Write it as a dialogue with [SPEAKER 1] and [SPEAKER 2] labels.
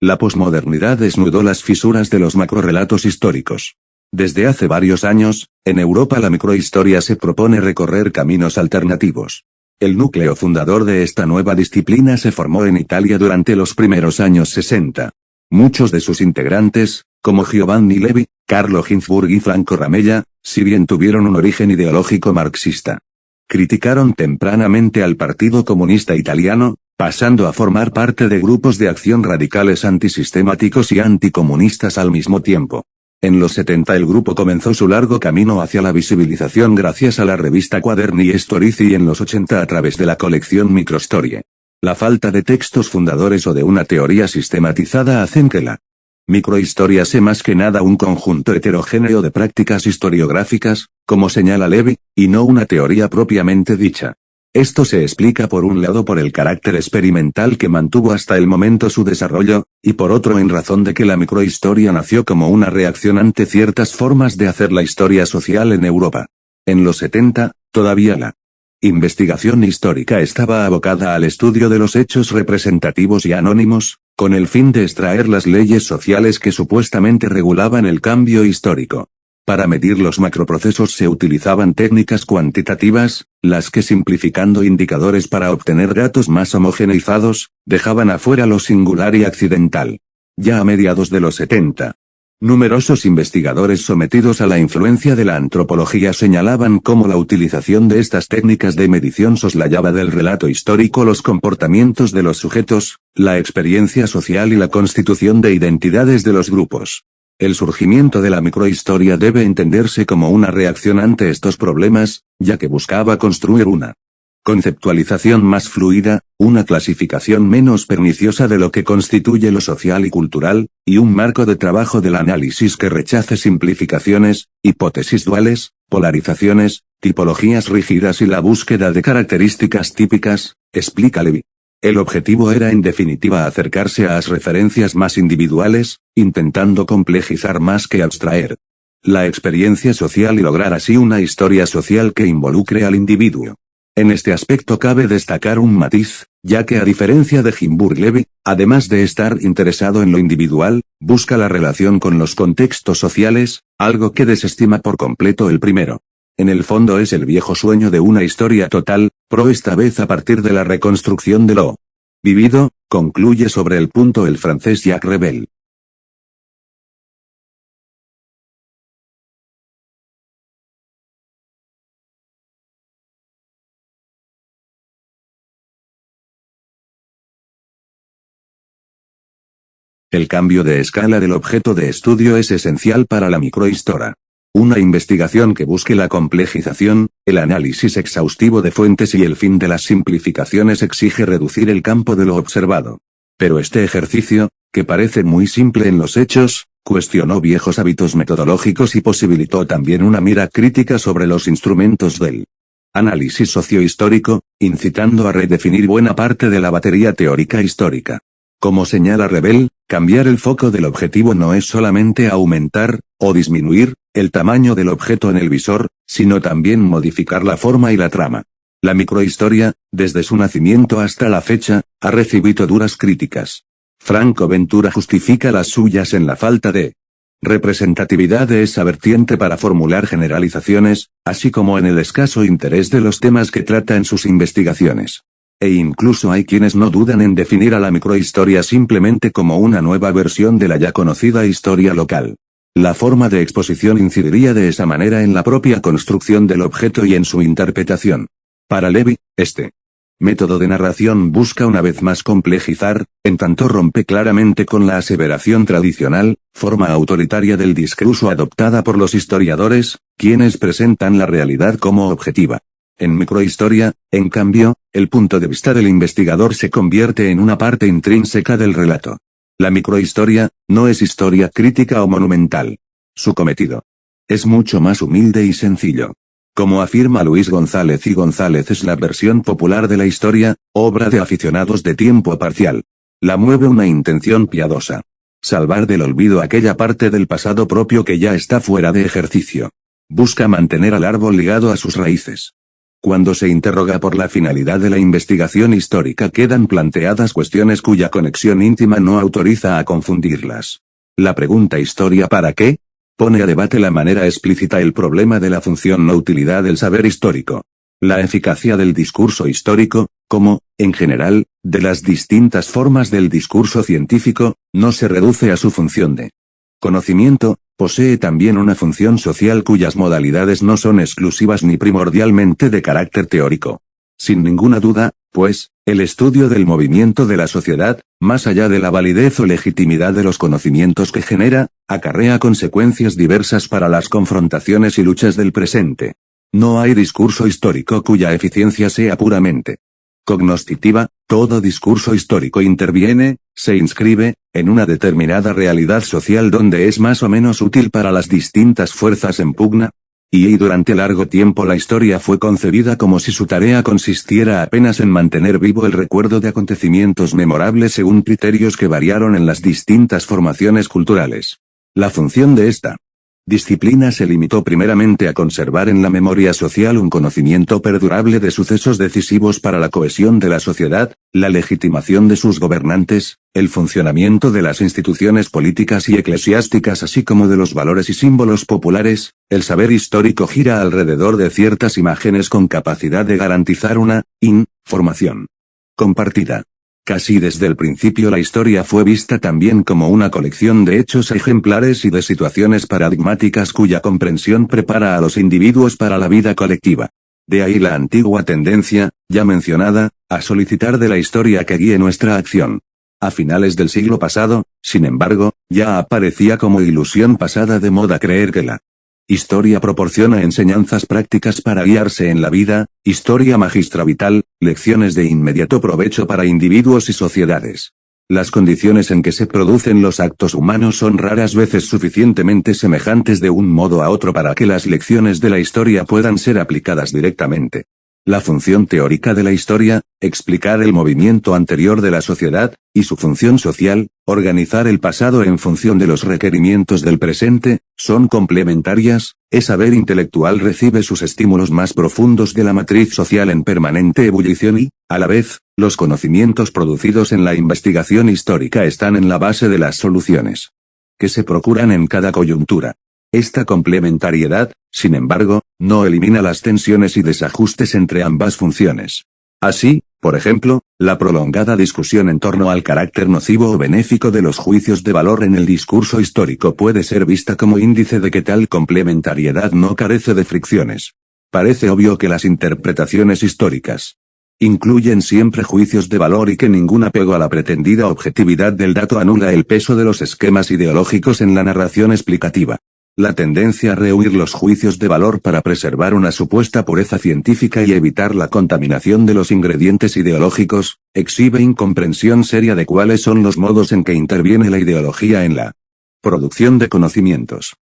[SPEAKER 1] La posmodernidad desnudó las fisuras de los macrorrelatos históricos. Desde hace varios años, en Europa la microhistoria se propone recorrer caminos alternativos. El núcleo fundador de esta nueva disciplina se formó en Italia durante los primeros años 60. Muchos de sus integrantes, como Giovanni Levi, Carlo Ginzburg y Franco Ramella, si bien tuvieron un origen ideológico marxista, criticaron tempranamente al Partido Comunista Italiano, pasando a formar parte de grupos de acción radicales antisistemáticos y anticomunistas al mismo tiempo. En los 70 el grupo comenzó su largo camino hacia la visibilización gracias a la revista Quaderni Storici y en los 80 a través de la colección Microstorie. La falta de textos fundadores o de una teoría sistematizada hacen que la microhistoria sea más que nada un conjunto heterogéneo de prácticas historiográficas, como señala Levi, y no una teoría propiamente dicha. Esto se explica por un lado por el carácter experimental que mantuvo hasta el momento su desarrollo, y por otro en razón de que la microhistoria nació como una reacción ante ciertas formas de hacer la historia social en Europa. En los 70, todavía la investigación histórica estaba abocada al estudio de los hechos representativos y anónimos, con el fin de extraer las leyes sociales que supuestamente regulaban el cambio histórico. Para medir los macroprocesos se utilizaban técnicas cuantitativas, las que simplificando indicadores para obtener datos más homogeneizados, dejaban afuera lo singular y accidental. Ya a mediados de los 70, numerosos investigadores sometidos a la influencia de la antropología señalaban cómo la utilización de estas técnicas de medición soslayaba del relato histórico los comportamientos de los sujetos, la experiencia social y la constitución de identidades de los grupos. El surgimiento de la microhistoria debe entenderse como una reacción ante estos problemas, ya que buscaba construir una conceptualización más fluida, una clasificación menos perniciosa de lo que constituye lo social y cultural, y un marco de trabajo del análisis que rechace simplificaciones, hipótesis duales, polarizaciones, tipologías rígidas y la búsqueda de características típicas, explica Levi. El objetivo era en definitiva acercarse a las referencias más individuales, intentando complejizar más que abstraer la experiencia social y lograr así una historia social que involucre al individuo. En este aspecto cabe destacar un matiz, ya que a diferencia de Ginzburg-Levi, además de estar interesado en lo individual, busca la relación con los contextos sociales, algo que desestima por completo el primero. En el fondo es el viejo sueño de una historia total, pero esta vez a partir de la reconstrucción de lo vivido, concluye sobre el punto el francés Jacques Rebel. El cambio de escala del objeto de estudio es esencial para la microhistoria. Una investigación que busque la complejización, el análisis exhaustivo de fuentes y el fin de las simplificaciones exige reducir el campo de lo observado. Pero este ejercicio, que parece muy simple en los hechos, cuestionó viejos hábitos metodológicos y posibilitó también una mira crítica sobre los instrumentos del análisis sociohistórico, incitando a redefinir buena parte de la batería teórica histórica. Como señala Rebel, cambiar el foco del objetivo no es solamente aumentar, o disminuir, el tamaño del objeto en el visor, sino también modificar la forma y la trama. La microhistoria, desde su nacimiento hasta la fecha, ha recibido duras críticas. Franco Ventura justifica las suyas en la falta de representatividad de esa vertiente para formular generalizaciones, así como en el escaso interés de los temas que trata en sus investigaciones. E incluso hay quienes no dudan en definir a la microhistoria simplemente como una nueva versión de la ya conocida historia local. La forma de exposición incidiría de esa manera en la propia construcción del objeto y en su interpretación. Para Levi, este método de narración busca una vez más complejizar, en tanto rompe claramente con la aseveración tradicional, forma autoritaria del discurso adoptada por los historiadores, quienes presentan la realidad como objetiva. En microhistoria, en cambio, el punto de vista del investigador se convierte en una parte intrínseca del relato. La microhistoria, no es historia crítica o monumental. Su cometido es mucho más humilde y sencillo. Como afirma Luis González y González es la versión popular de la historia, obra de aficionados de tiempo parcial. La mueve una intención piadosa. Salvar del olvido aquella parte del pasado propio que ya está fuera de ejercicio. Busca mantener al árbol ligado a sus raíces. Cuando se interroga por la finalidad de la investigación histórica quedan planteadas cuestiones cuya conexión íntima no autoriza a confundirlas. La pregunta ¿historia para qué? Pone a debate la manera explícita el problema de la función no utilidad del saber histórico. La eficacia del discurso histórico, como, en general, de las distintas formas del discurso científico, no se reduce a su función de conocimiento, posee también una función social cuyas modalidades no son exclusivas ni primordialmente de carácter teórico. Sin ninguna duda, pues, el estudio del movimiento de la sociedad, más allá de la validez o legitimidad de los conocimientos que genera, acarrea consecuencias diversas para las confrontaciones y luchas del presente. No hay discurso histórico cuya eficiencia sea puramente cognoscitiva, todo discurso histórico interviene, se inscribe, en una determinada realidad social donde es más o menos útil para las distintas fuerzas en pugna. Y durante largo tiempo la historia fue concebida como si su tarea consistiera apenas en mantener vivo el recuerdo de acontecimientos memorables según criterios que variaron en las distintas formaciones culturales. La función de esta disciplina se limitó primeramente a conservar en la memoria social un conocimiento perdurable de sucesos decisivos para la cohesión de la sociedad, la legitimación de sus gobernantes, el funcionamiento de las instituciones políticas y eclesiásticas así como de los valores y símbolos populares. El saber histórico gira alrededor de ciertas imágenes con capacidad de garantizar una información compartida. Casi desde el principio la historia fue vista también como una colección de hechos ejemplares y de situaciones paradigmáticas cuya comprensión prepara a los individuos para la vida colectiva. De ahí la antigua tendencia, ya mencionada, a solicitar de la historia que guíe nuestra acción. A finales del siglo pasado, sin embargo, ya aparecía como ilusión pasada de moda creer que la historia proporciona enseñanzas prácticas para guiarse en la vida, historia magistra vital, lecciones de inmediato provecho para individuos y sociedades. Las condiciones en que se producen los actos humanos son raras veces suficientemente semejantes de un modo a otro para que las lecciones de la historia puedan ser aplicadas directamente. La función teórica de la historia, explicar el movimiento anterior de la sociedad, y su función social, organizar el pasado en función de los requerimientos del presente, son complementarias. El saber intelectual recibe sus estímulos más profundos de la matriz social en permanente ebullición y, a la vez, los conocimientos producidos en la investigación histórica están en la base de las soluciones que se procuran en cada coyuntura. Esta complementariedad, sin embargo, no elimina las tensiones y desajustes entre ambas funciones. Así, por ejemplo, la prolongada discusión en torno al carácter nocivo o benéfico de los juicios de valor en el discurso histórico puede ser vista como índice de que tal complementariedad no carece de fricciones. Parece obvio que las interpretaciones históricas incluyen siempre juicios de valor y que ningún apego a la pretendida objetividad del dato anula el peso de los esquemas ideológicos en la narración explicativa. La tendencia a rehuir los juicios de valor para preservar una supuesta pureza científica y evitar la contaminación de los ingredientes ideológicos, exhibe incomprensión seria de cuáles son los modos en que interviene la ideología en la producción de conocimientos.